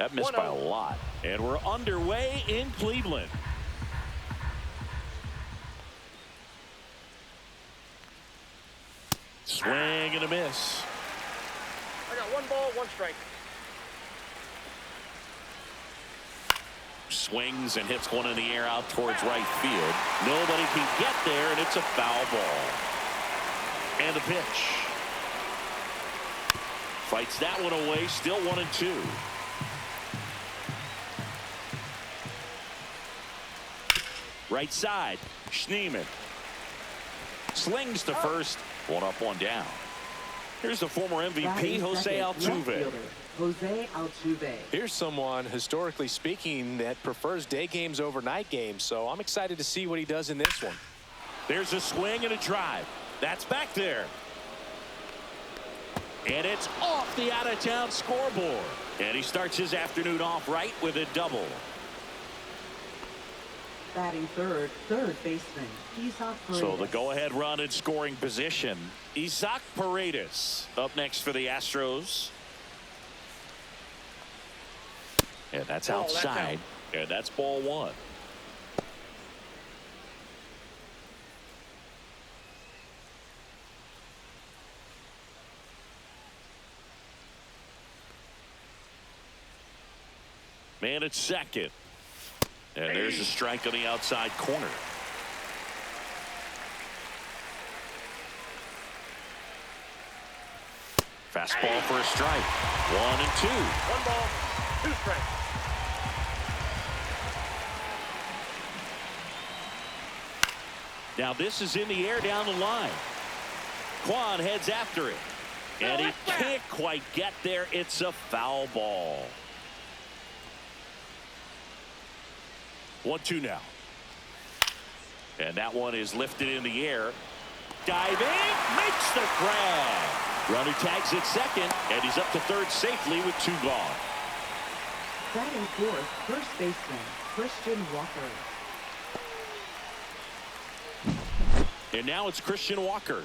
That missed by a lot. And we're underway in Cleveland. Swing and a miss. I got 1 ball, 1 strike. Swings and hits one in the air out towards right field. Nobody can get there, and it's a foul ball. And the pitch. Fights that one away, still 1-2. Right side, Schneemann. Slings to first. 1 up, 1 down. Here's the former MVP, Jose Altuve. Jose Altuve. Here's someone, historically speaking, that prefers day games over night games, so I'm excited to see what he does in this one. There's a swing and a drive. That's back there. And it's off the out-of-town scoreboard. And he starts his afternoon off right with a double. Batting third baseman, Isaac Paredes. So the go-ahead run in scoring position. Isaac Paredes up next for the Astros. And that's outside. And that's ball 1. Man at second. And there's a strike on the outside corner. Fastball for a strike. 1-2. 1 ball, 2 strikes. Now this is in the air down the line. Kwan heads after it. And he can't quite get there. It's a foul ball. 1-2 now. And that one is lifted in the air. Diving, makes the grab. Runner tags at second, and he's up to third safely with 2 gone. Batting fourth, first baseman, Christian Walker. And now it's Christian Walker.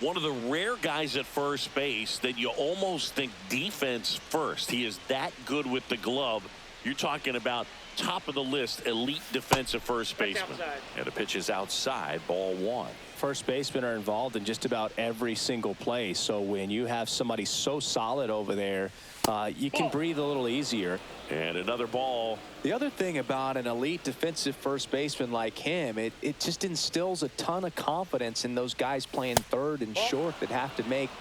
One of the rare guys at first base that you almost think defense first. He is that good with the glove. You're talking about top of the list, elite defensive first baseman. And the pitch is outside, ball 1. First basemen are involved in just about every single play. So when you have somebody so solid over there, you can breathe a little easier. And another ball. The other thing about an elite defensive first baseman like him, it just instills a ton of confidence in those guys playing third and short that have to make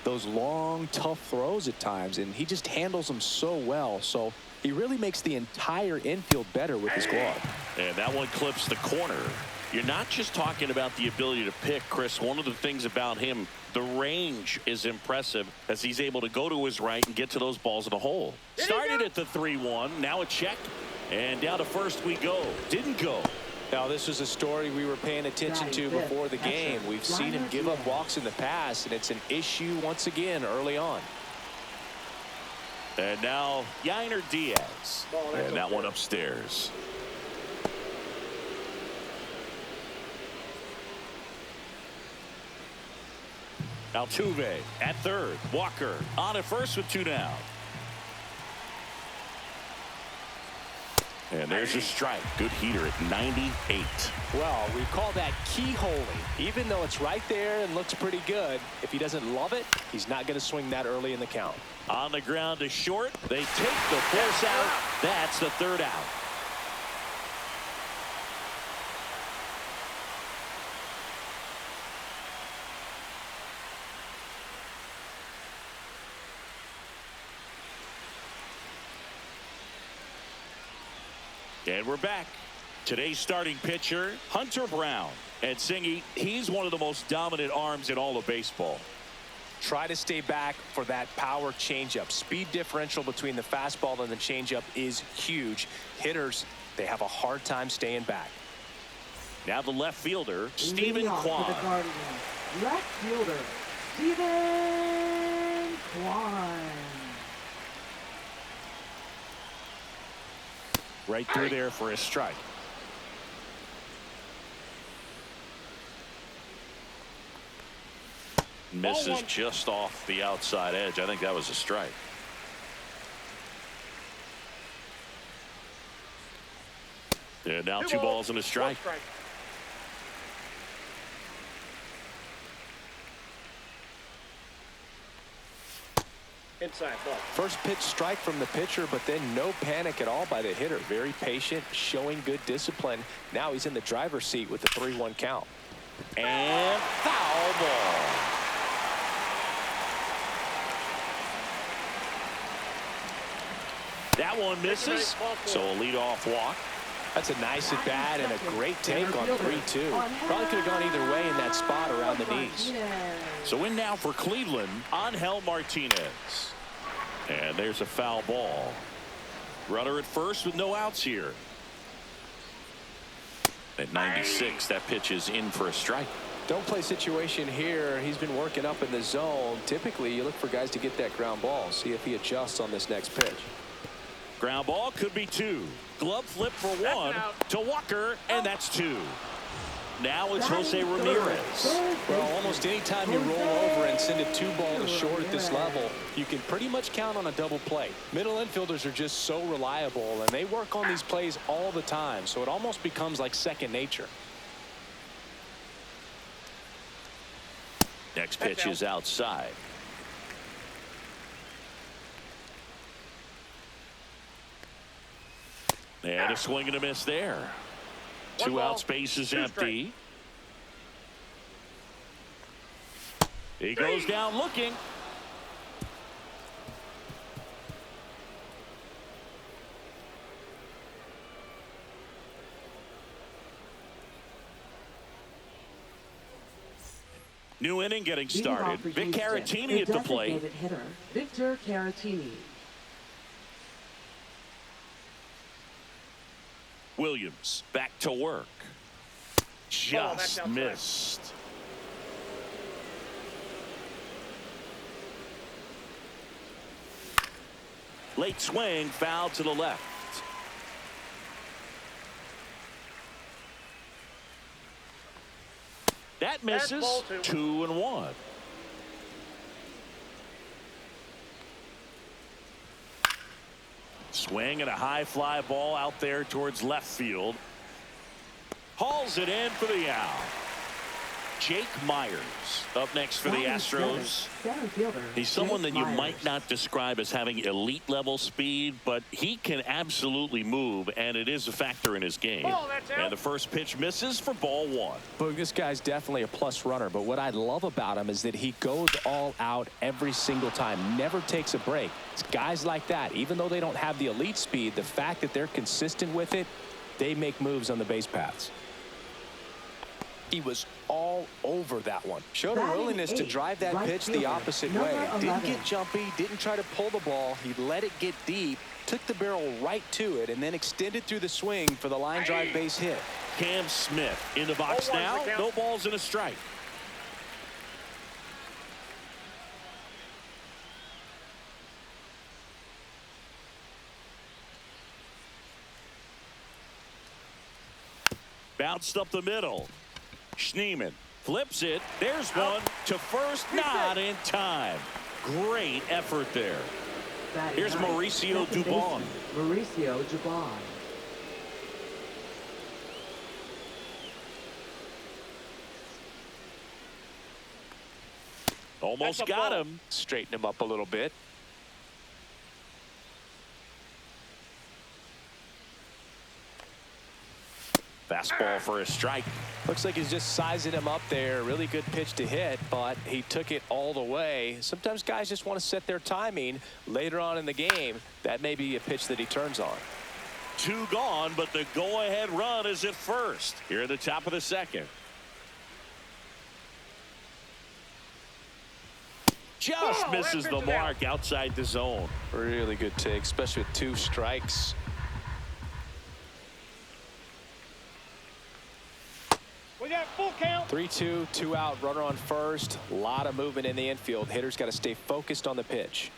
those long, tough throws at times. And he just handles them so well. So he really makes the entire infield better with his glove. And that one clips the corner. You're not just talking about the ability to pick, Chris. One of the things about him, the range is impressive as he's able to go to his right and get to those balls in the hole. Started at the 3-1. Now a check. And down to first we go. Didn't go. Now, this was a story we were paying attention to before the game. We've seen him give up walks in the past, and it's an issue once again early on. And now Yainer Diaz. And that one upstairs. Altuve at third. Walker on at first with 2 down. And there's a strike. Good heater at 98. Well, we call that keyholing. Even though it's right there and looks pretty good, if he doesn't love it, he's not going to swing that early in the count. On the ground to short. They take the force out. That's the 3rd out. And we're back. Today's starting pitcher, Hunter Brown. And Singy, he's one of the most dominant arms in all of baseball. Try to stay back for that power changeup. Speed differential between the fastball and the changeup is huge. Hitters, they have a hard time staying back. Now the left fielder, Stephen Kwan. Left fielder, Stephen Kwan. Right through there for a strike. Misses just off the outside edge. I think that was a strike. And now two balls and a one strike. Inside ball. First pitch strike from the pitcher, but then no panic at all by the hitter. Very patient, showing good discipline. Now he's in the driver's seat with the 3-1 count. And foul ball. That one misses. So a leadoff walk. That's a nice at bat and a great take on 3-2. Probably could have gone either way in that spot around the knees. So in now for Cleveland, Angel Martinez. And there's a foul ball. Runner at first with no outs here. At 96, that pitch is in for a strike. Don't play situation here. He's been working up in the zone. Typically, you look for guys to get that ground ball. See if he adjusts on this next pitch. Ground ball could be 2. Glove flip for 1 to Walker, and that's 2. Now it's Jose Ramirez. Well, almost any time you roll over and send a 2-ball to short at this level, you can pretty much count on a double play. Middle infielders are just so reliable, and they work on these plays all the time, so it almost becomes like second nature. Next pitch is outside. And a swing and a miss there. 2 out, space is empty. He goes down looking. New inning getting started. Vic Caratini at the plate. Hitter, Victor Caratini. Williams back to work. Just missed. Late swing, foul to the left. That misses. 2-1. Swing and a high fly ball out there towards left field. Hauls it in for the out. Jake Myers up next for the Astros. He's someone that you might not describe as having elite level speed, but he can absolutely move, and it is a factor in his game. And the first pitch misses for ball 1. Boog, this guy's definitely a plus runner, but what I love about him is that he goes all out every single time, never takes a break. It's guys like that, even though they don't have the elite speed, the fact that they're consistent with it, they make moves on the base paths. He was all over that one. Showed a willingness to drive that pitch the opposite way. Didn't get jumpy, didn't try to pull the ball. He let it get deep, took the barrel right to it, and then extended through the swing for the line drive base hit. Cam Smith in the box now. No balls and a strike. Bounced up the middle. Schneemann flips it. There's one to first, not in time. Great effort there. Here's Mauricio Dubon. Mauricio Dubon. Almost got him. Straighten him up a little bit. Fastball for a strike. Looks like he's just sizing him up there. Really good pitch to hit, but he took it all the way. Sometimes guys just want to set their timing later on in the game. That may be a pitch that he turns on. 2 gone, but the go-ahead run is at first. Here at the top of the second. Just misses the mark outside the zone. Really good take, especially with 2 strikes. We got full count. 3-2, 2 out, runner on first. A lot of movement in the infield. Hitter's got to stay focused on the pitch.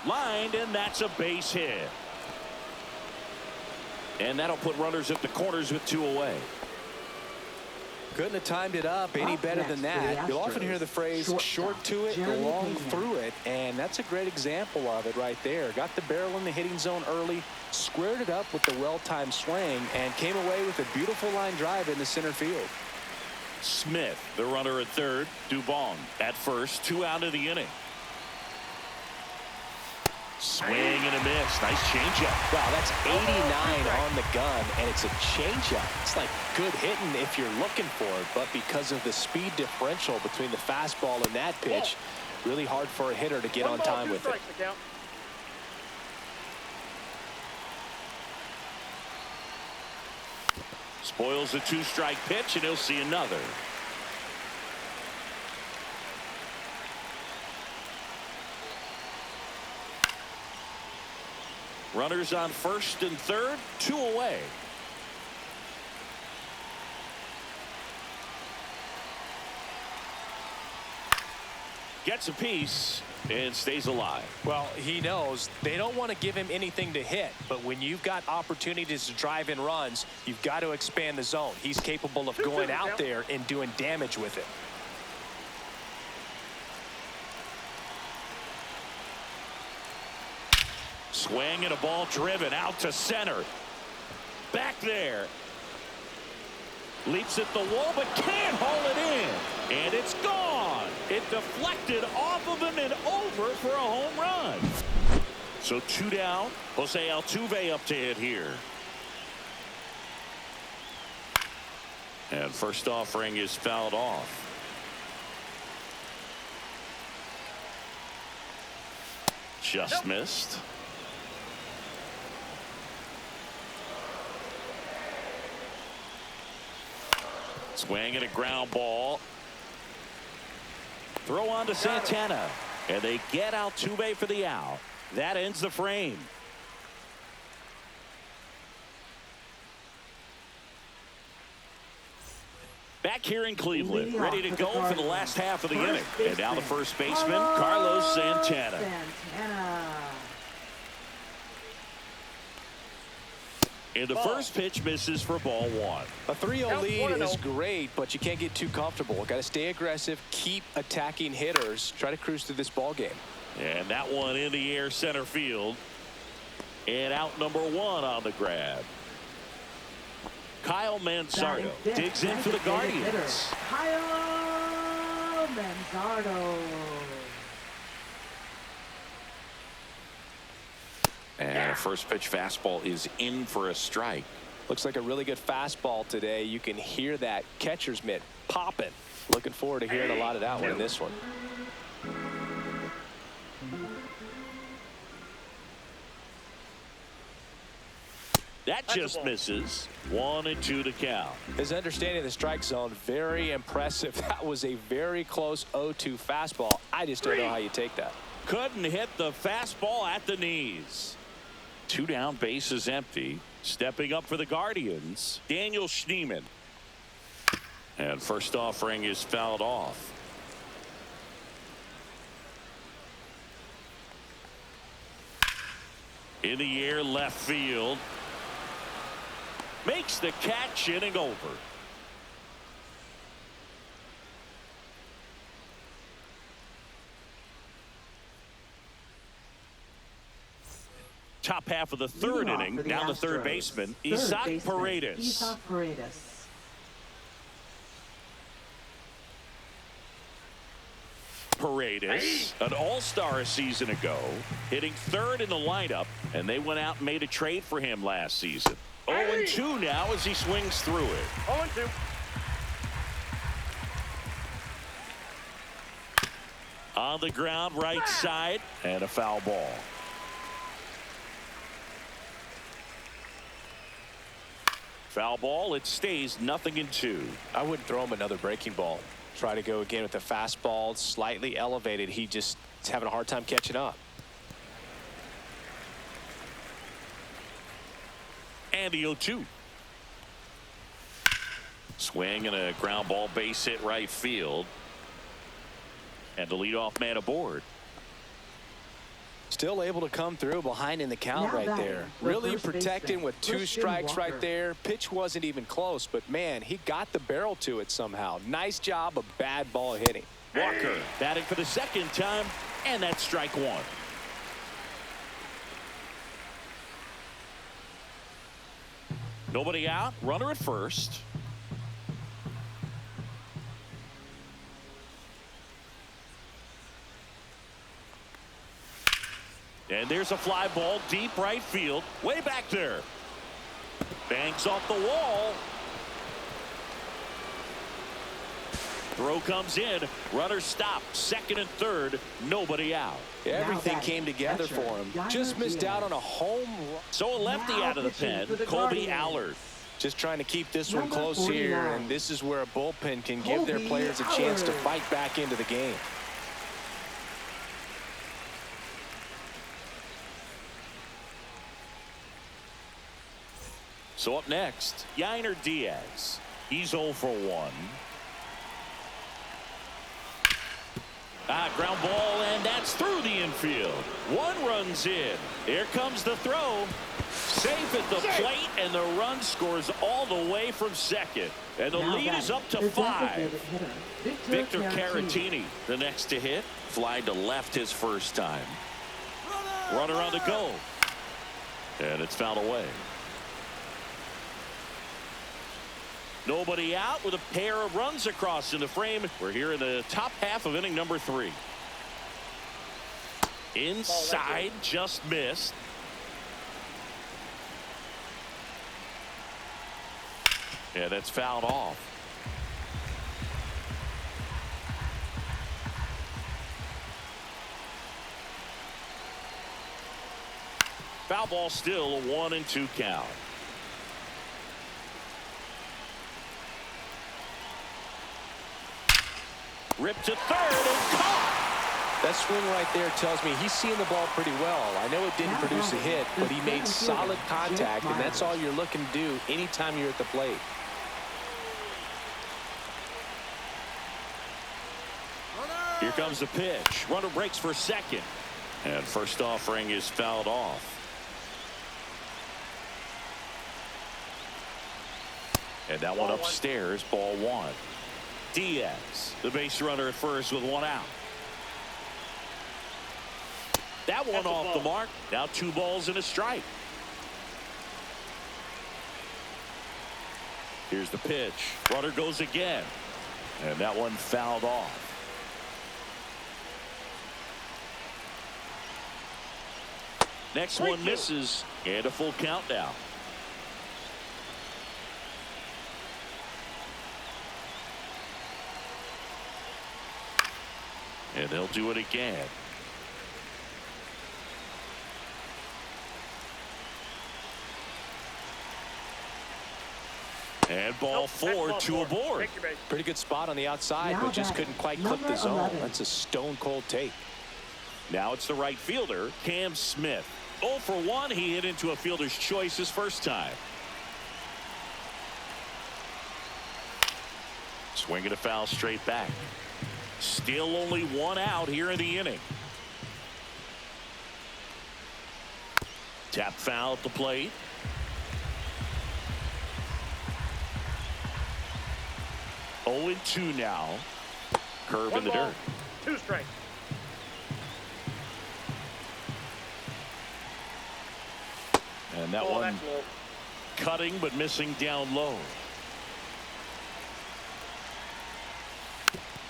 Lined, and that's a base hit. And that'll put runners at the corners with 2 away. Couldn't have timed it up any better than that. You'll often hear the phrase short to it, long through it, and that's a great example of it right there. Got the barrel in the hitting zone early, squared it up with the well-timed swing, and came away with a beautiful line drive into center field. Smith, the runner at third. Dubon at first. 2 out of the inning. Swing and a miss. Nice changeup. Wow, that's 89 on the gun, and it's a changeup. It's like good hitting if you're looking for it, but because of the speed differential between the fastball and that pitch, really hard for a hitter to get on time with it. Spoils a 2-strike pitch, and he'll see another. Runners on first and third, 2 away. Gets a piece and stays alive. Well, he knows they don't want to give him anything to hit, but when you've got opportunities to drive in runs, you've got to expand the zone. He's capable of going out there and doing damage with it. Swing and a ball driven out to center. Back there. Leaps at the wall, but can't haul it in. And it's gone. It deflected off of him and over for a home run. So 2 down. Jose Altuve up to hit here. And first offering is fouled off. Just missed. Swing and a ground ball. Throw on to Santana. And they get Altuve for the out. That ends the frame. Back here in Cleveland, ready to go for the last half of the inning. And now the first baseman, Carlos Santana. And the first pitch misses for ball 1. A 3-0 lead is great, but you can't get too comfortable. Got to stay aggressive, keep attacking hitters, try to cruise through this ball game. And that one in the air center field. And out number 1 on the grab. Kyle Manzardo digs in for the Guardians. Kyle Manzardo. And first pitch fastball is in for a strike. Looks like a really good fastball today. You can hear that catcher's mitt popping. Looking forward to hearing a lot of that one in this one. That just misses. 1-2 to count. His understanding of the strike zone, very impressive. That was a very close 0-2 fastball. I just don't know how you take that. Couldn't hit the fastball at the knees. 2 down, base is empty. Stepping up for the Guardians, Daniel Schneemann. And first offering is fouled off. In the air, left field. Makes the catch, inning over. Top half of the third inning. Now the third baseman, Isaac Paredes. Paredes, an all-star a season ago, hitting third in the lineup, and they went out and made a trade for him last season. 0-2 now as he swings through it. 0-2. On the ground, right side, and a foul ball. Foul ball, it stays 0-2. I wouldn't throw him another breaking ball. Try to go again with the fastball, slightly elevated. He just is having a hard time catching up. And the 0-2. Swing and a ground ball, base hit right field. And the leadoff man aboard. Still able to come through behind in the count Now right batting, there. the Really first protecting baseman, with 2 Christian strikes right Walker. there. Pitch wasn't even close, but man, he got the barrel to it somehow. Nice job of bad ball hitting. Walker batting for the second time, and that's strike one. Nobody out, runner at first. And there's a fly ball deep right field, way back there. Bangs off the wall. Throw comes in. Runner stopped. Second and third. Nobody out. Everything came together for him. Just missed out on a home run. So a lefty Now out of the pitching pen. for the Colby Guardians. Allard. Just trying to keep this one Number close here, 49. and this is where a bullpen can give their Colby players a chance to Allard. fight back into the game. So up next, Yainer Diaz. He's 0 for 1. Ground ball, and that's through the infield. 1 runs in. Here comes the throw. Safe at the plate, and the run scores all the way from second. And the Now lead is batting, up to the 5. designated hitter, Victor Caratini, the next to hit. Fly to left his first time. Runner on the go. And it's fouled away. Nobody out with a pair of runs across in the frame. We're here in the top half of inning number 3. Inside, just missed. Yeah, that's fouled off. Foul ball still, a 1-2 count. Ripped to third and caught. That swing right there tells me he's seeing the ball pretty well. I know it didn't Now produce a batting, hit, the but he made center solid fielder, contact, Jake and that's all Myers. you're looking to do anytime you're at the plate. Here comes the pitch. Runner breaks for second. And first offering is fouled off. And that one upstairs, ball 1. Diaz, the base runner at first with 1 out. That one That's a off the ball. mark. Now 2 balls and a strike. Here's the pitch. Runner goes again. And that one fouled off. Next one misses, and a full count now. And they'll do it again. And ball 4, 2 aboard. Take your base. Pretty good spot on the outside, Now but just batting, couldn't quite clip the number zone. 11. That's a stone-cold take. Now it's the right fielder, Cam Smith. 0 for 1. He hit into a fielder's choice his first time. Swinging a foul straight back. Still only 1 out here in the inning. Tap foul at the plate. Oh and 2 now. Curve in the dirt. 2 strikes. And that Oh, one that's low. cutting but missing down low.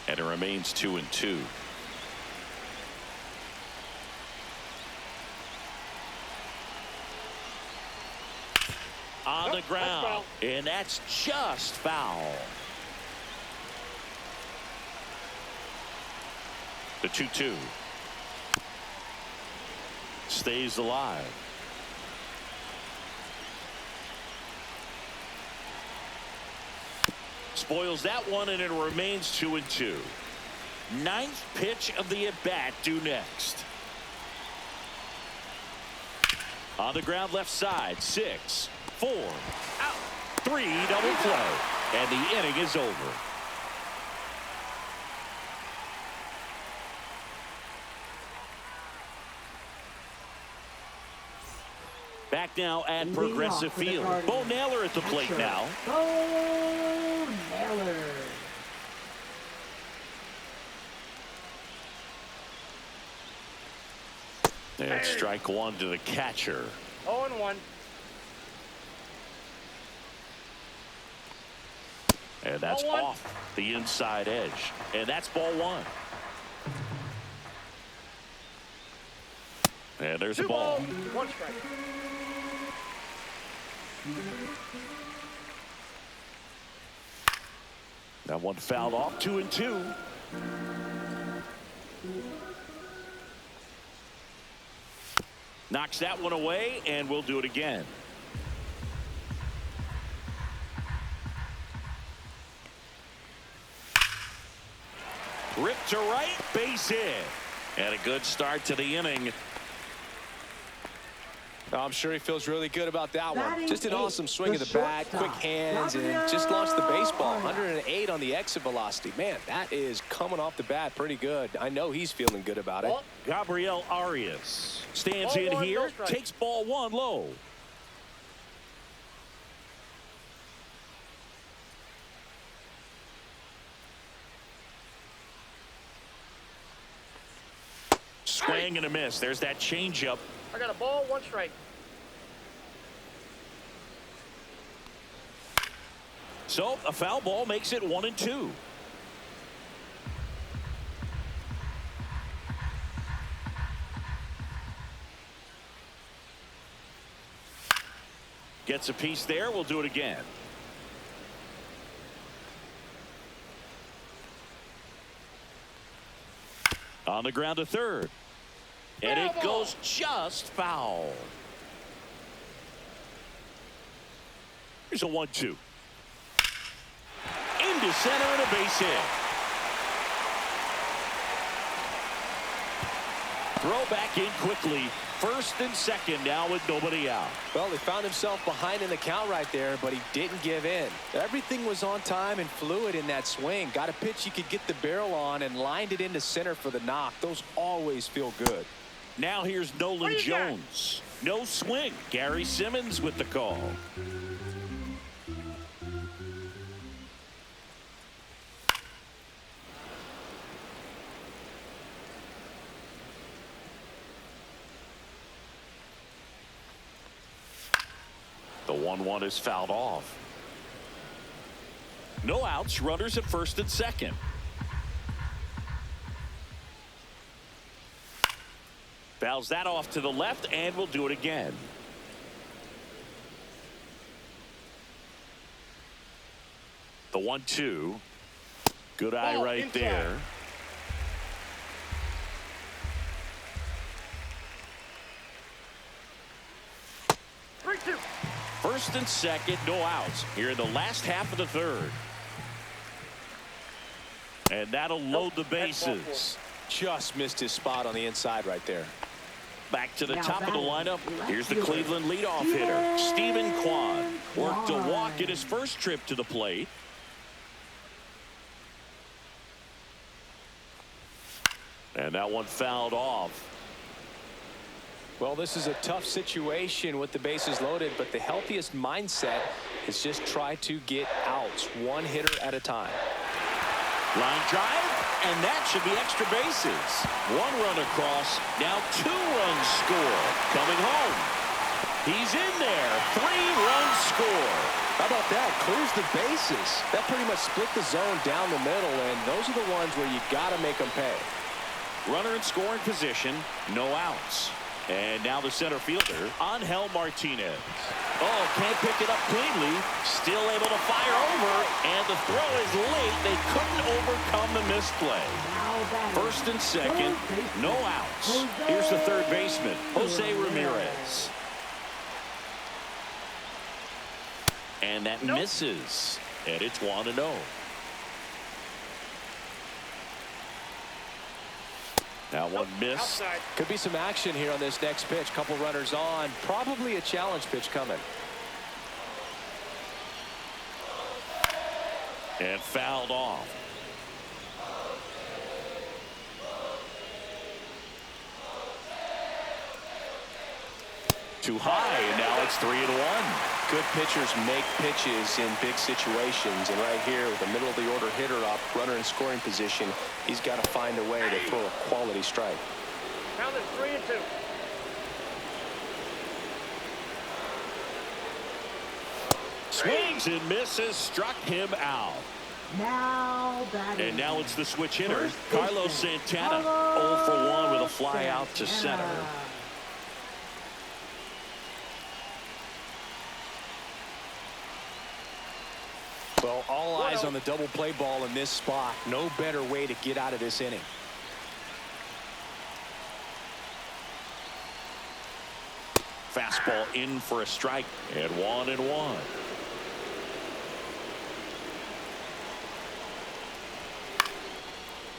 And it remains 2 and 2. On the That's ground. foul. And that's just foul. The 2-2. Stays alive. Spoils that one, and it remains 2 and 2. 9th pitch of the at-bat due next. On the ground left side. 6, 4, out. 3, double play. And the inning is over. Back now at Leading Progressive off for the Field. Guardians. Bo Naylor at the plate Catcher, now. Bo Naylor. And strike one to the catcher. 0-1. And that's Ball one. off the inside edge. And that's ball one. And there's a 2 ball. balls, 1 strike. That one fouled off. 2-2. Knocks that one away, and we'll do it again. Ripped to right, base hit. And a good start to the inning. I'm sure he feels really good about that one. Batting Just an eighth, awesome swing of the bat, quick hands, and just launched the baseball. 108 on the exit velocity. Man, that is coming off the bat pretty good. I know he's feeling good about it. Ball. Gabriel Arias stands Ball in one, here, no strike. takes ball one low. Swing and a miss. There's that changeup. I got a ball, 1 strike. So a foul ball makes it 1-2. Gets a piece there. We'll do it again. On the ground to third. And it goes just foul. Here's a 1-2. Into center and a base hit. Throw back in quickly. First and second now with nobody out. Well, he found himself behind in the count right there, but he didn't give in. Everything was on time and fluid in that swing. Got a pitch he could get the barrel on and lined it into center for the knock. Those always feel good. Now here's Nolan Jones. No swing. Gary Simmons with the call. The 1-1 is fouled off. No outs, runners at first and second. Fouls that off to the left, and we'll do it again. The 1-2. Good eye Ball right inside. there. First and second, no outs here in the last half of the third. And that'll load the bases. Just missed his spot on the inside right there. Back to the Now top of the batting, lineup. left Here's the fielder, Cleveland leadoff hitter, Stephen Kwan. Worked a walk Kwan. in his first trip to the plate. And that one fouled off. Well, this is a tough situation with the bases loaded, but the healthiest mindset is just try to get outs, one hitter at a time. Line drive, and that should be extra bases. 1 run across, now 2 runs score. Coming home. He's in there. 3-run score. How about that? Clears the bases. That pretty much split the zone down the middle, and those are the ones where you got to make them pay. Runner in scoring position, no outs. And now the center fielder, Angel Martinez. Oh, can't pick it up cleanly. Still able to fire over. And the throw is late. They couldn't overcome the misplay. Now batting, First and second, third baseman, no outs. Jose Here's the third baseman, Jose Ramirez. And that misses. And it's 1-0. Now one miss. Outside. Could be some action here on this next pitch. Couple runners on. Probably a challenge pitch coming. And fouled off. too high, and now it's 3-1. Good pitchers make pitches in big situations, and right here with the middle of the order hitter up, runner in scoring position, he's got to find a way to throw a quality strike. Count it 3-2. Swings and misses, struck him out. Now batting. And now it's the switch hitter, First Carlos baseman, Santana, 0 for 1 with a fly out to center. Well, all eyes on the double play ball in this spot. No better way to get out of this inning. Fastball in for a strike, and 1-1.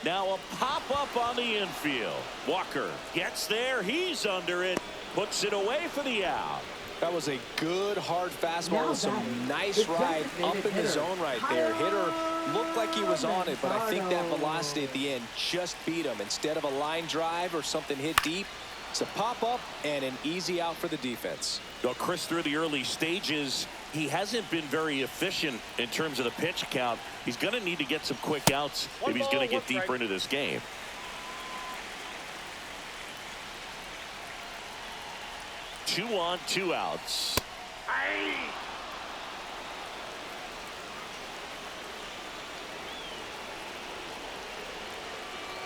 Now a pop-up on the infield. Walker gets there. He's under it. Puts it away for the out. That was a good hard fastball with some nice ride up in the zone right there. Hitter looked like he was on it, but I think that velocity at the end just beat him. Instead of a line drive or something hit deep, it's a pop-up and an easy out for the defense. Well, Chris, through the early stages, he hasn't been very efficient in terms of the pitch count. He's going to need to get some quick outs if he's going to get deeper into this game. 2 on, 2 outs.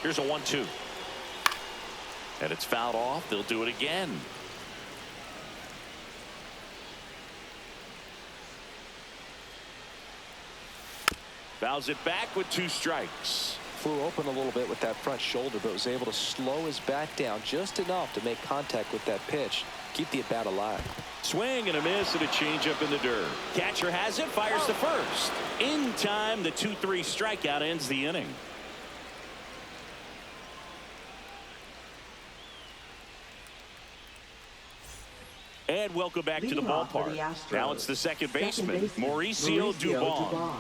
Here's a 1-2. And it's fouled off. They'll do it again. Fouls it back with 2 strikes. Flew open a little bit with that front shoulder, but was able to slow his bat down just enough to make contact with that pitch. Keep the at-bat alive. Swing and a miss and a changeup in the dirt. Catcher has it, fires to first. In time, the 2-3 strikeout ends the inning. And welcome back to the ballpark. Now it's the second baseman, Mauricio Dubon.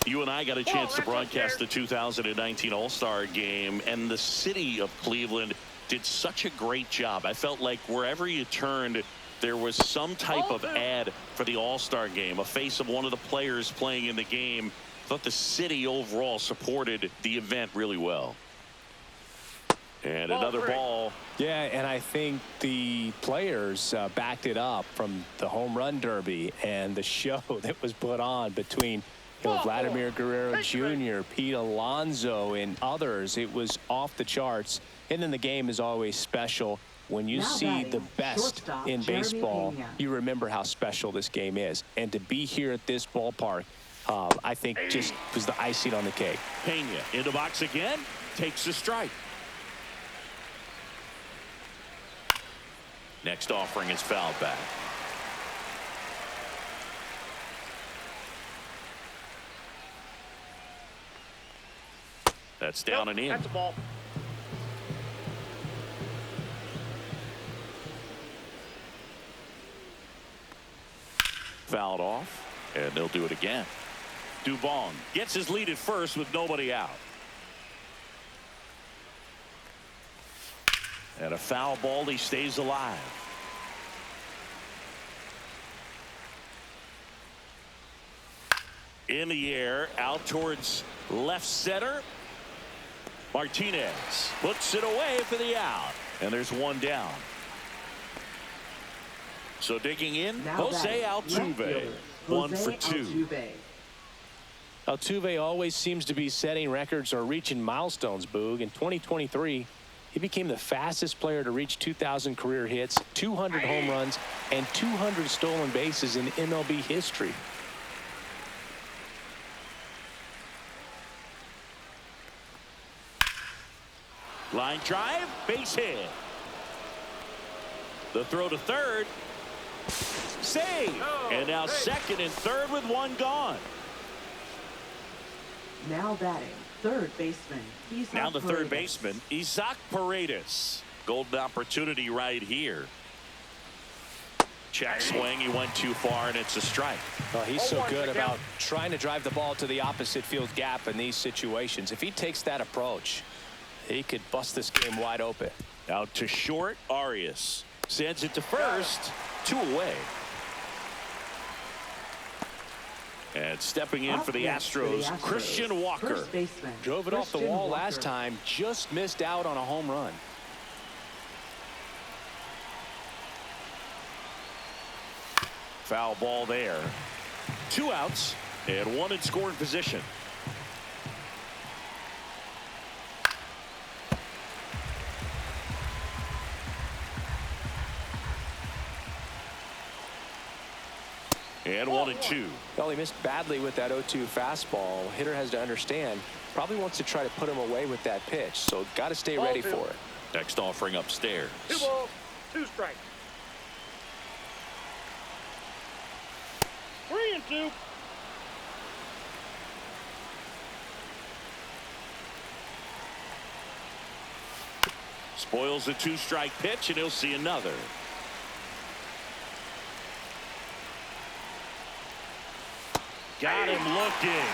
You and I got a chance to broadcast the 2019 All-Star Game, and the city of Cleveland did such a great job. I felt like wherever you turned, there was some type of ad for the All-Star Game, a face of one of the players playing in the game. I thought the city overall supported the event really well. And another ball. Yeah, and I think the players backed it up from the home run derby and the show that was put on between Vladimir Guerrero Jr., Pete Alonso, and others. It was off the charts. And then the game is always special. When you see the best in baseball, you remember how special this game is. And to be here at this ballpark, I think just was the icing on the cake. Pena in the box again, takes a strike. Next offering is fouled back. That's down and in. That's a ball. Fouled off, and they'll do it again. Dubon gets his lead at first with nobody out. And a foul ball, he stays alive. In the air, out towards left center. Martinez puts it away for the out. And there's one down. So digging in, Jose Altuve, 1 for 2. Altuve always seems to be setting records or reaching milestones, Boog. In 2023, he became the fastest player to reach 2,000 career hits, 200 home runs, and 200 stolen bases in MLB history. Line drive, base hit. The throw to third. Save. And now second and third with one gone. Now batting, third baseman. Now the third baseman, Isaac Paredes. Golden opportunity right here. Check swing. He went too far, and it's a strike. Well, he's so good about trying to drive the ball to the opposite field gap in these situations. If he takes that approach, he could bust this game wide open. Out to short. Arias sends it to first. 2 away. And stepping in for the Astros, Christian Walker. First baseman, Drove it off the Christian wall Walker. last time. Just missed out on a home run. Foul ball there. 2 outs and 1 in scoring position. And 1-2. Well, he missed badly with that 0-2 fastball. Hitter has to understand, probably wants to try to put him away with that pitch, so got to stay ready for it. Next offering upstairs. 2 balls, 2 strikes. 3-2. Spoils the 2-strike pitch, and he'll see another. Got him looking.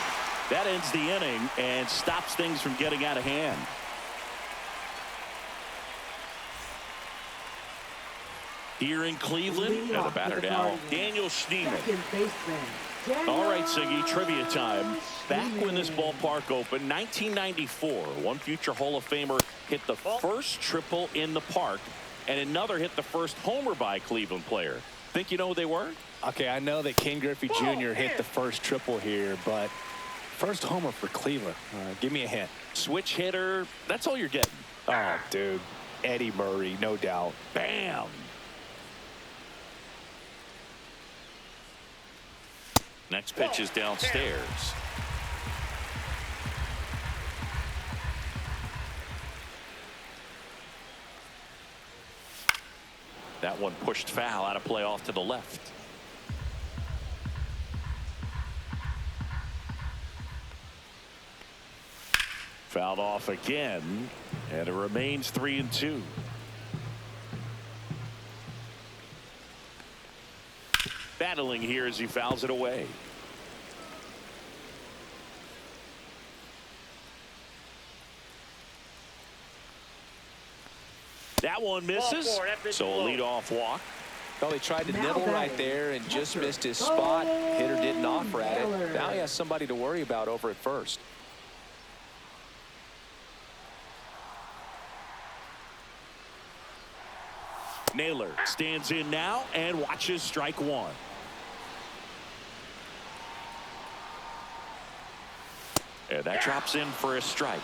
That ends the inning and stops things from getting out of hand. Here in Cleveland, and the batter now, Daniel Schneemann. Second baseman, All right, Siggy, trivia time. Back when this ballpark opened, 1994, one future Hall of Famer hit the first triple in the park, and another hit the first homer by a Cleveland player. Think you know who they were? Okay, I know that Ken Griffey Jr. hit the first triple here, but first homer for Cleveland. Give me a hint. Switch hitter. That's all you're getting. Oh, dude. Eddie Murray, no doubt. Bam. Next pitch is downstairs. That one pushed foul, out of play off to the left. Fouled off again, and it remains 3-2. Battling here as he fouls it away. That one misses, so a leadoff walk. Well, he tried to Now nibble right batting, there and just catcher, missed his spot. Hitter didn't offer at it. Naylor. Now he has somebody to worry about over at first. Naylor stands in now and watches strike 1. And that drops in for a strike.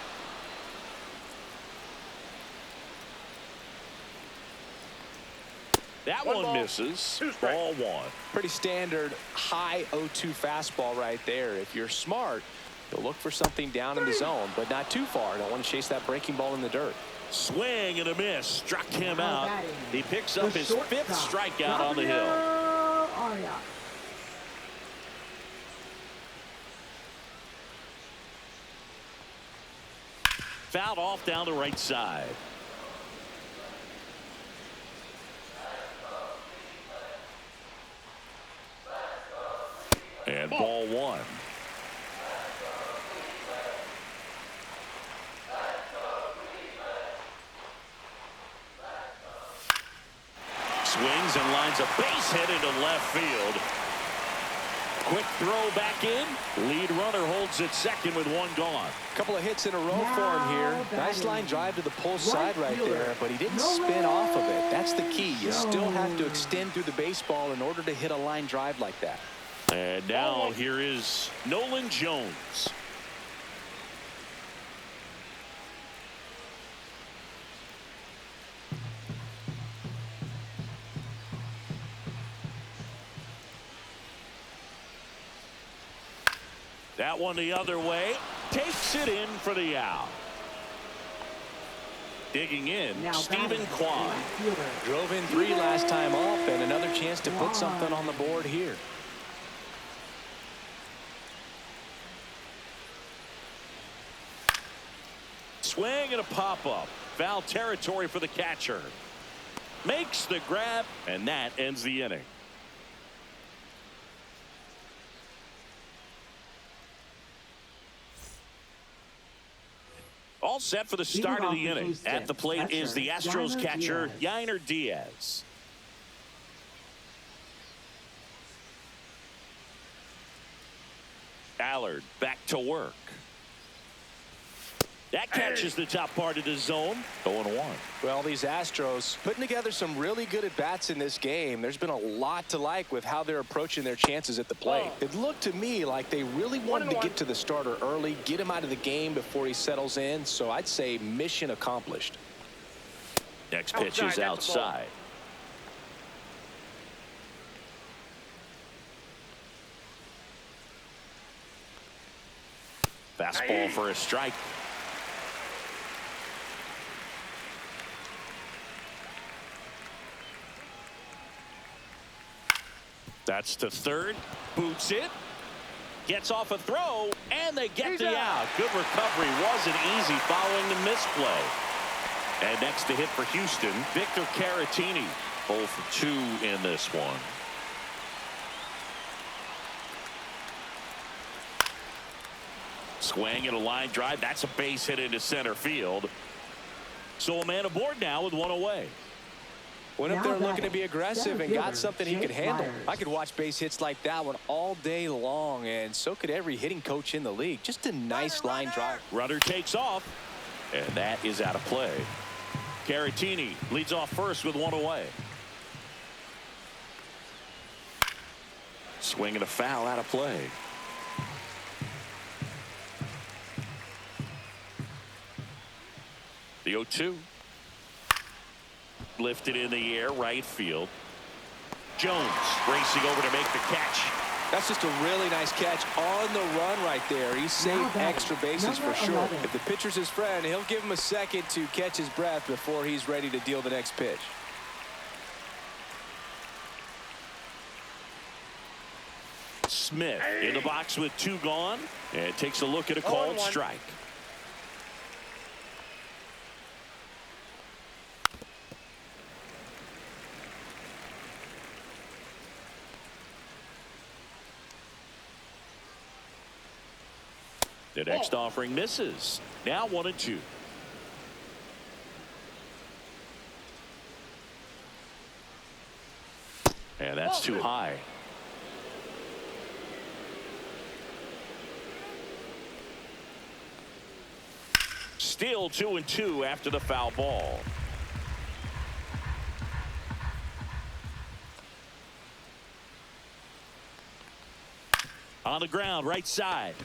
That one misses. Ball 1. Pretty standard high 0-2 fastball right there. If you're smart, you'll look for something down in the zone, but not too far. Don't want to chase that breaking ball in the dirt. Swing and a miss. Struck him Now out. batting, He picks up the his shortstop, 5th strikeout on the hill. Arias. Fouled off down the right side. And ball 1. Swings and lines a base hit into left field. Quick throw back in. Lead runner holds it second with 1 gone. Couple of hits in a row for him here. Nice line drive to the pull side right there, but he didn't spin off of it. That's the key. You still have to extend through the baseball in order to hit a line drive like that. And now here is Nolan Jones. That one the other way. Takes it in for the out. Digging in, Now Stephen batting, Kwan. right fielder, Drove in 3 last time up, and another chance to put something on the board here. Swing and a pop-up. Foul territory for the catcher. Makes the grab, and that ends the inning. All set for the start of the inning. At the plate is the Astros catcher, Yainer Diaz. Allard back to work. That catches the top part of the zone. 0-1. Well, these Astros putting together some really good at-bats in this game. There's been a lot to like with how they're approaching their chances at the plate. It looked to me like they really wanted to get to the starter early, get him out of the game before he settles in. So I'd say mission accomplished. Next pitch is outside. Fastball for a strike. That's to third. Boots it. Gets off a throw. And they get the out. Good recovery. Wasn't easy following the misplay. And next to hit for Houston, Victor Caratini. 0 for 2 in this one. Swing and a line drive. That's a base hit into center field. So a man aboard now with one away. Went up there looking to be aggressive and got something he could handle. I could watch base hits like that one all day long, and so could every hitting coach in the league. Just a nice line drive. Runner takes off, and that is out of play. Caratini leads off first with one away. Swing and a foul, out of play. The 0-2. Lifted in the air, right field. Jones racing over to make the catch. That's just a really nice catch on the run right there. He saved extra bases for sure. 11. If the pitcher's his friend, he'll give him a second to catch his breath before he's ready to deal the next pitch. Smith in the box with 2 gone, and takes a look at a called strike. The next offering misses. Now 1-2. And that's too high. Still 2-2 after the foul ball. On the ground, right side.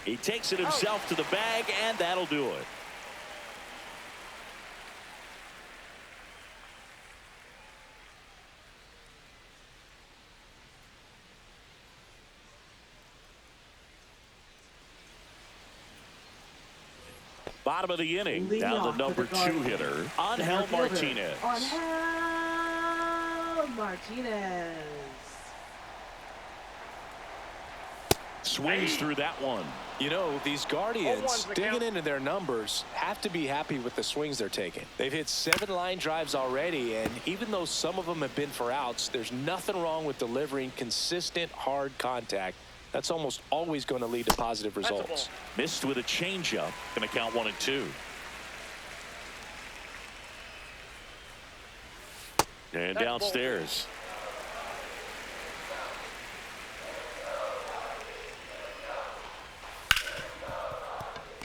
He takes it himself to the bag, and that'll do it. Bottom of the inning, down the number 2 hitter, Angel Martinez. Angel Martinez. Swings through that one. You know, these Guardians digging into their numbers have to be happy with the swings they're taking. They've hit 7 line drives already, and even though some of them have been for outs, there's nothing wrong with delivering consistent, hard contact. That's almost always going to lead to positive results. Missed with a changeup. Going to count 1-2. And downstairs.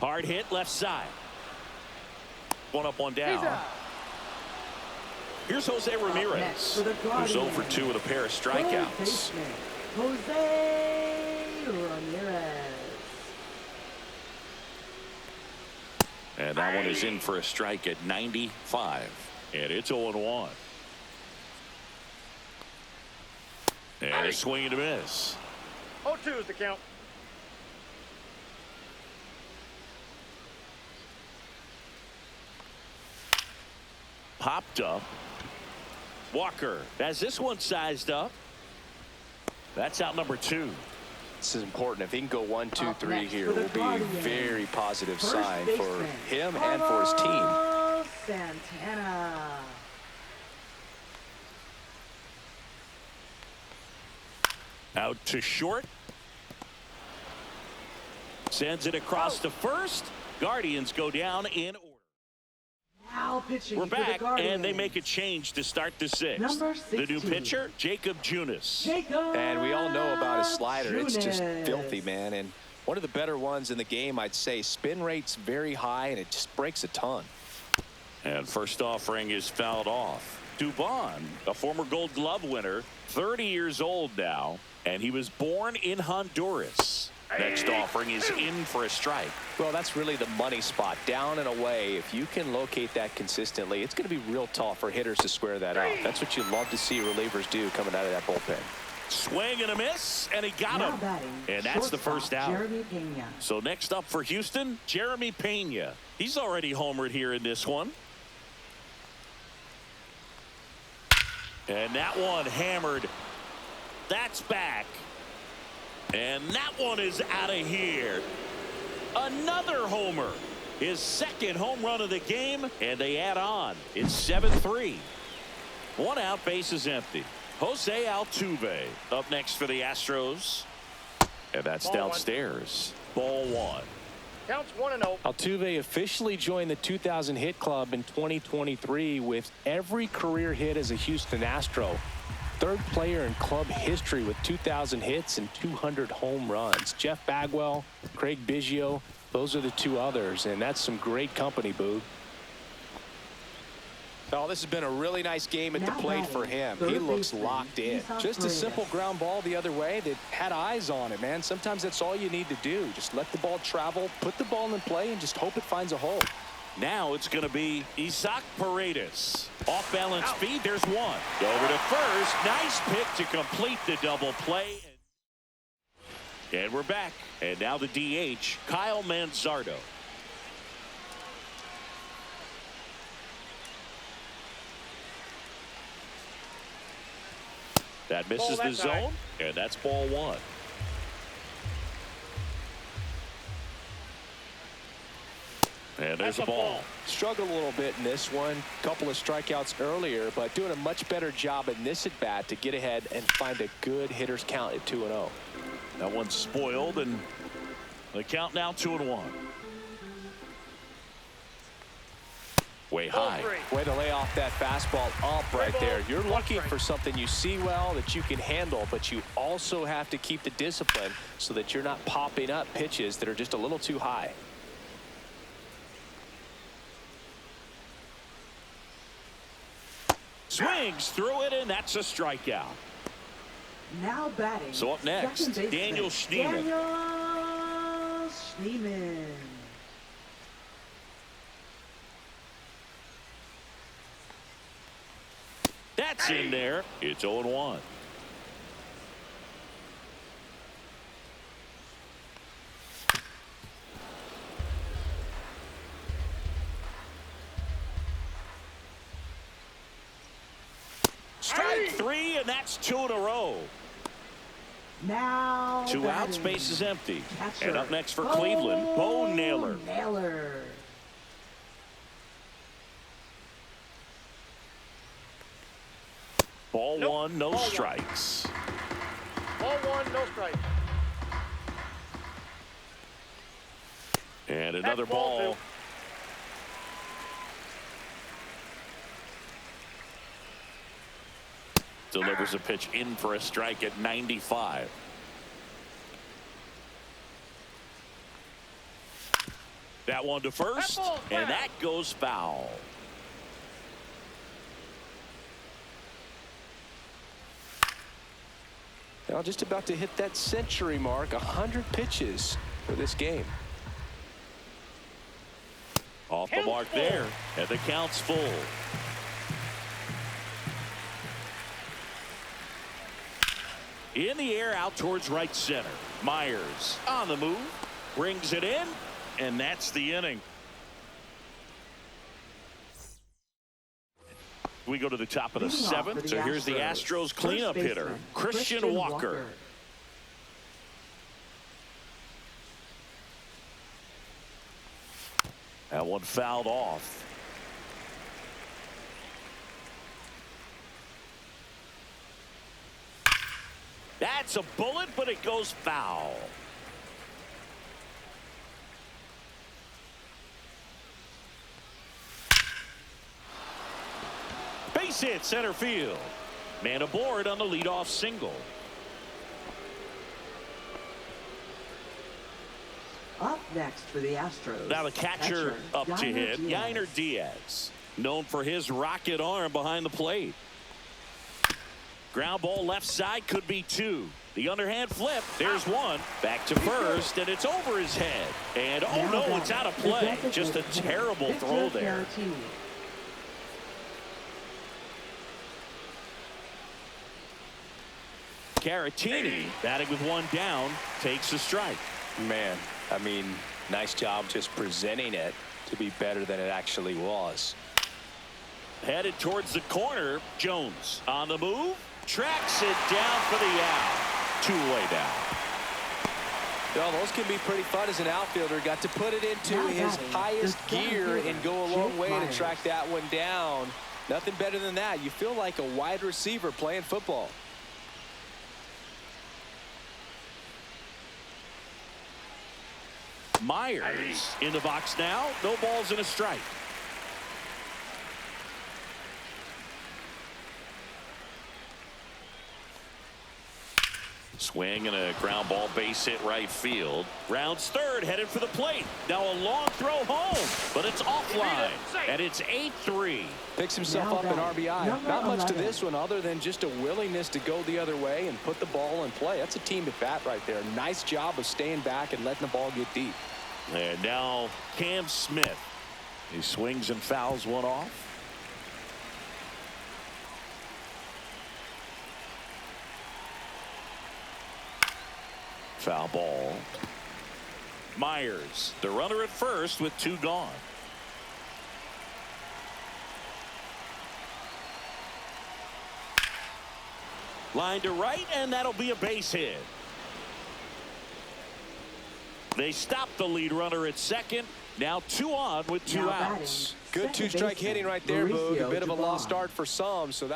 Hard hit left side. 1 up, 1 down. Here's Jose Ramirez, who's 0 for 2 with a pair of strikeouts. Jose Ramirez. And that one is in for a strike at 95. And it's 0-1. And a swing and a miss. 0-2 is the count. Popped up. Walker has this one sized up. That's out number 2. This is important. If he can go 1, 2, 3 here, it will be a very positive sign for him and for his team. Santana. Out to short. Sends it across to first. Guardians go down in order. Now pitching We're for the back, Guardians. and they make a change to start the sixth. Number The new 16. pitcher, Jacob Junis. And we all know about his slider. It's just Junis. filthy, man. And one of the better ones in the game, I'd say. Spin rate's very high, and it just breaks a ton. And first offering is fouled off. Dubon, a former Gold Glove winner, 30 years old now, and he was born in Honduras. Next offering is in for a strike. Well, that's really the money spot. Down and away, if you can locate that consistently, it's going to be real tough for hitters to square that up. That's what you love to see relievers do coming out of that bullpen. Swing and a miss, and he got Now him. batting, And that's the first out. Jeremy Pena. So next up for Houston, Jeremy Pena. He's already homered here in this one. And that one hammered. That's back. And that one is out of here. Another homer. His second home run of the game, and they add on. It's 7-3. One out, base is empty. Jose Altuve up next for the Astros. And that's Ball downstairs. Ball one. Counts 1-0. Altuve officially joined the 2,000 hit club in 2023 with every career hit as a Houston Astro. Third player in club history with 2,000 hits and 200 home runs. Jeff Bagwell, Craig Biggio, those are the two others, and that's some great company, Boog. Oh, this has been a really nice game at the plate for him. He looks locked in. Just a simple ground ball the other way that had eyes on it, man. Sometimes that's all you need to do. Just let the ball travel, put the ball in play, and just hope it finds a hole. Now it's going to be Isaac Paredes. Off balance feed. There's one. Over to first. Nice pick to complete the double play. And we're back. And now the DH, Kyle Manzardo. That misses the zone, and that's ball one. And there's a ball. Struggled a little bit in this one. Couple of strikeouts earlier, but doing a much better job in this at bat to get ahead and find a good hitter's count at 2-0. That one's spoiled, and the count now 2-1. Way high. Way to lay off that fastball up right there. You're looking for something you see well that you can handle, but you also have to keep the discipline so that you're not popping up pitches that are just a little too high. Swings through it, and that's a strikeout. Now batting. So up next, second baseman, Daniel Schneemann. Daniel Schneemann. That's in there. It's 0-1. Strike three, and that's two in a row. Now Two outs, base is empty. And up next for Cleveland, Bo Naylor. Ball one, no strikes. Ball one, no strike. And another That's ball ball. Delivers a pitch in for a strike at 95. That one to first, and that goes foul. Now just about to hit that century mark, 100 pitches for this game. Off the mark there, and the count's full. In the air, out towards right center. Myers on the move, brings it in, and that's the inning. We go to the top of the seventh. So here's the Astros cleanup hitter, Christian Walker. That one fouled off. That's a bullet, but it goes foul. base hit center field. Man aboard on the leadoff single. Up next for the Astros. Now the catcher up to hit, Yainer Diaz, known for his rocket arm behind the plate. Ground ball left side, could be two. The underhand flip, there's one. Back to first, and it's over his head. And oh no, it's out of play. Just a terrible throw there. Caratini batting with one down, takes a strike. Man, I mean, nice job just presenting it to be better than it actually was. Headed towards the corner. Jones on the move, tracks it down for the out. Two-way down. Well, those can be pretty fun as an outfielder. Got to put it into his highest gear and go a long way to track that one down. Nothing better than that. You feel like a wide receiver playing football. Myers in the box now. No balls and a strike. Swing and a ground ball, base hit right field. Rounds third, headed for the plate. Now a long throw home, but it's offline, and it's 8-3. Picks himself up in RBI. Not much to this one other than just a willingness to go the other way and put the ball in play. That's a team at bat right there. Nice job of staying back and letting the ball get deep. And now Cam Smith. He swings and fouls one off. Foul ball. Myers, the runner at first with two gone. Line to right, and that'll be a base hit. They stop the lead runner at second. Now two on with two outs. Good two-strike hitting right there, Boog. A bit of a lost start for some. So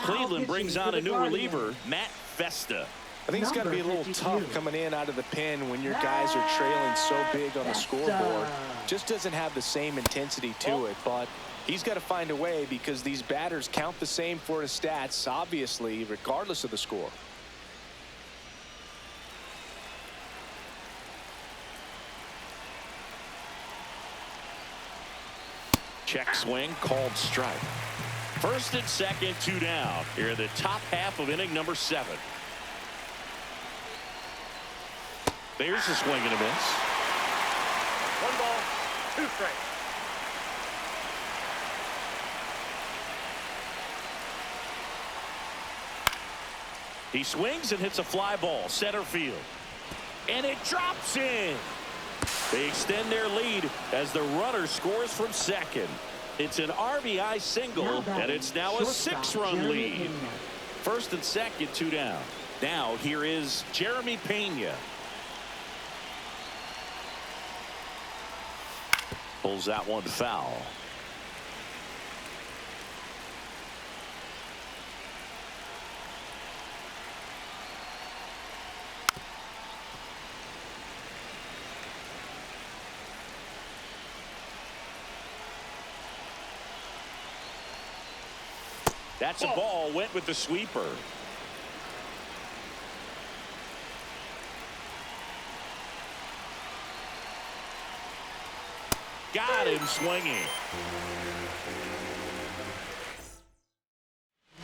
Cleveland brings on a new reliever, Matt Festa. I think it's got to be a little tough coming in out of the pen when your guys are trailing so big on the scoreboard. Just doesn't have the same intensity to it, but he's got to find a way because these batters count the same for his stats, obviously, regardless of the score. Check swing, called strike. First and second, two down. Here in the top half of inning number 7. There's a swing and a miss. 1 ball, 2 strikes. He swings and hits a fly ball, center field. And it drops in. They extend their lead as the runner scores from second. It's an RBI single, and it's now a 6-run lead. First and second, two down. Now here is Jeremy Pena. Pulls that one foul. That's a ball, went with the sweeper. Got him swinging.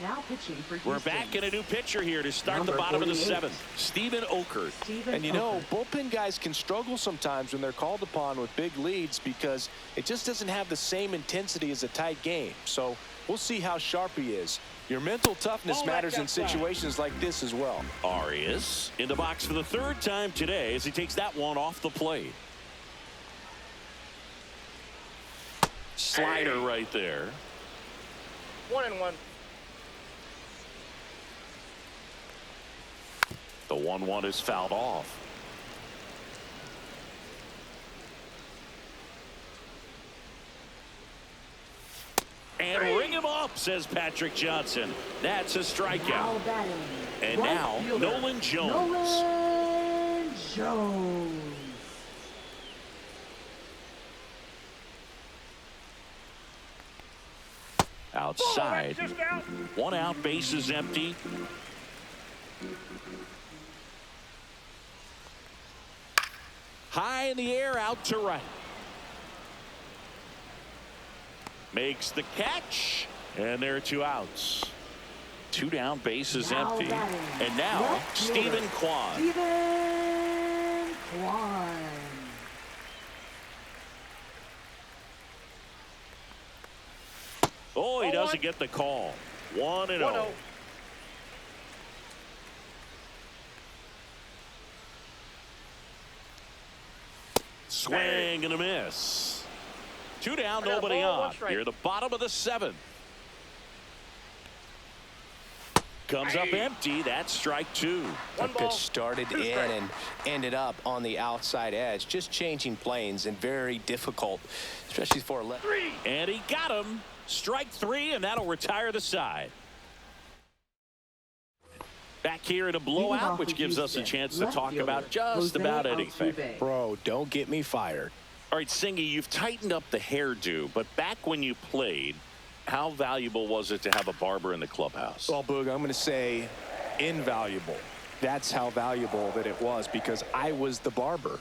Now pitching for We're back in a new pitcher here to start the bottom of the 7th. Steven Okert. And you know, bullpen guys can struggle sometimes when they're called upon with big leads because it just doesn't have the same intensity as a tight game. So we'll see how sharp he is. Your mental toughness matters in situations like this as well. Arias in the box for the 3rd time today as he takes that one off the plate. Slider right there. 1-1. The 1-1 is fouled off. And ring him up, says Patrick Johnson. That's a strikeout. And now Nolan Jones. Nolan Jones. outside. Just out. 1 out, bases empty. High in the air, out to right. Makes the catch, and there are 2 outs. 2 down, bases Now empty. batting, And now, left fielder, Stephen Kwan. Stephen Kwan. Oh, he 0-1. doesn't get the call. 1-0. 1-0. Swing and a miss. 2 down, I got a nobody ball, 1 on. strike. Here, the bottom of the 7th. Comes up empty. That's strike 2. The 1 ball, pitch started 2 in strikes. and ended up on the outside edge. Just changing planes and very difficult, especially for a left. 3. And he got him. Strike 3, and that'll retire the side. Back here in a blowout, which gives us a chance to talk about just about anything. Bro, don't get me fired. All right, Singy, you've tightened up the hairdo, but back when you played, how valuable was it to have a barber in the clubhouse? Well, Boog, I'm going to say invaluable. That's how valuable that it was, because I was the barber.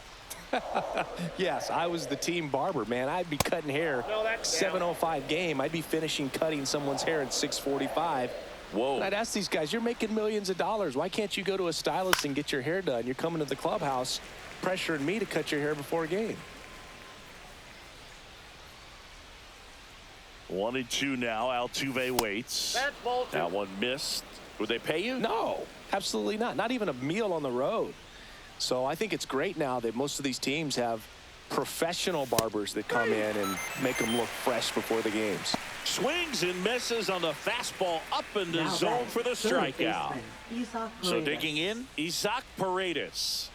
Yes, I was the team barber, man. I'd be cutting hair No, that's down. 7:05 game. I'd be finishing cutting someone's hair at 6:45. Whoa. And I'd ask these guys, you're making millions of dollars. Why can't you go to a stylist and get your hair done? You're coming to the clubhouse pressuring me to cut your hair before a game. 1-2 now. Altuve waits. That's ball 2. That one missed. Would they pay you? No, absolutely not. Not even a meal on the road. So I think it's great now that most of these teams have professional barbers that come in and make them look fresh before the games. Swings and misses on the fastball up in the Now zone batting, for the third strikeout. baseman, Isaac So Paredes. digging in, Isaac Paredes.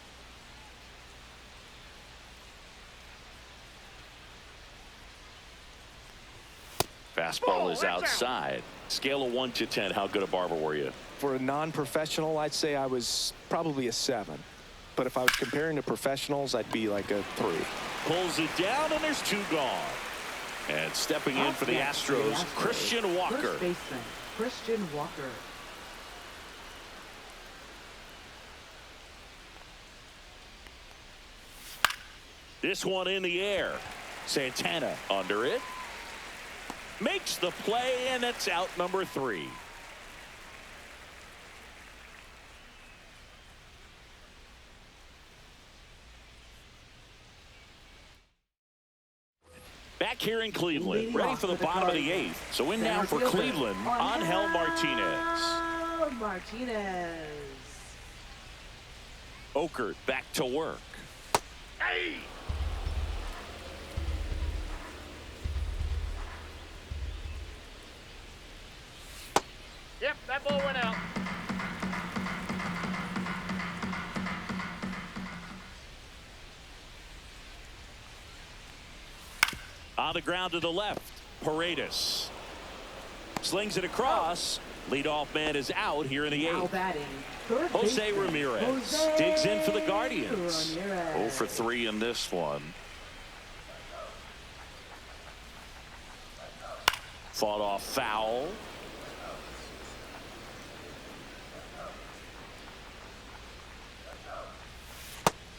Fastball is that's out. outside. Scale of 1 to 10, how good a barber were you? For a non-professional, I'd say I was probably a 7. But if I was comparing to professionals, I'd be like a 3. Pulls it down, and there's 2 gone. And stepping in for the Up next for the Astros, Astros, Christian Walker. First baseman, Christian Walker. This one in the air. Santana under it. Makes the play, and it's out number 3. Back here in Cleveland, Leading ready off for the for the bottom of the Cardinals. 8th. So in now Center for fielder, Cleveland, Angel Martinez. Martinez. Okert back to work. Hey. Yep, that ball went out. On the ground to the left, Paredes. Slings it across. Leadoff man is out here in the Now 8th. batting, third Jose baseman, Ramirez Jose digs in for the Guardians. Ramirez. 0 for 3 in this one. Fought off foul.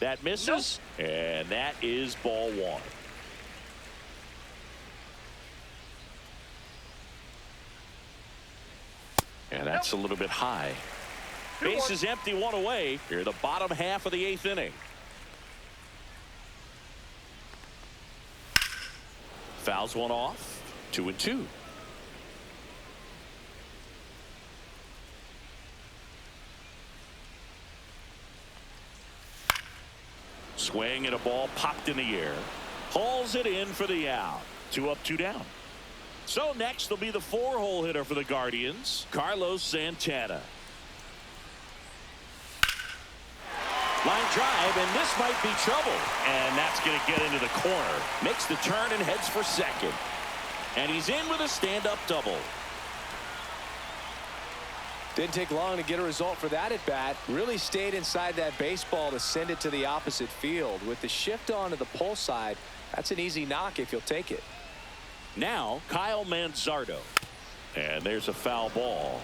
That misses, and that is ball 1. And that's a little bit high. Base is empty, 1 away. Here, the bottom half of the 8th inning. Fouls one off. 2-2. Swing and a ball popped in the air. Hauls it in for the out. 2 up, 2 down. So next will be the 4-hole hitter for the Guardians, Carlos Santana. Line drive, and this might be trouble. And that's going to get into the corner. Makes the turn and heads for second. And he's in with a stand-up double. Didn't take long to get a result for that at bat. Really stayed inside that baseball to send it to the opposite field. With the shift onto the pull side, that's an easy knock if you'll take it. Now, Kyle Manzardo. And there's a foul ball.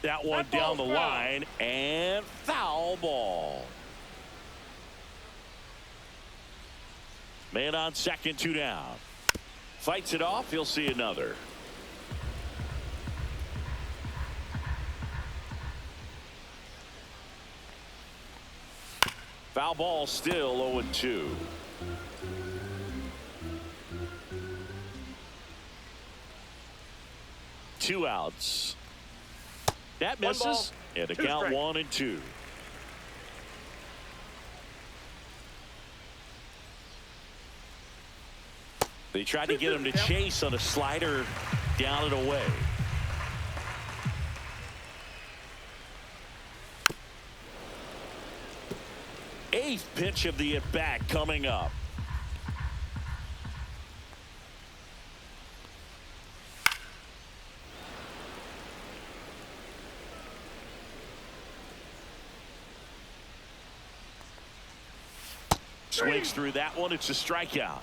That one down the line, and foul ball. Man on second, 2 down. Fights it off. He'll see another. Foul ball, still 0-2. Two outs. That misses, and the count 1-2. They tried to get him to chase on a slider down and away. Eighth pitch of the at-bat coming up. Swings through that one. It's a strikeout.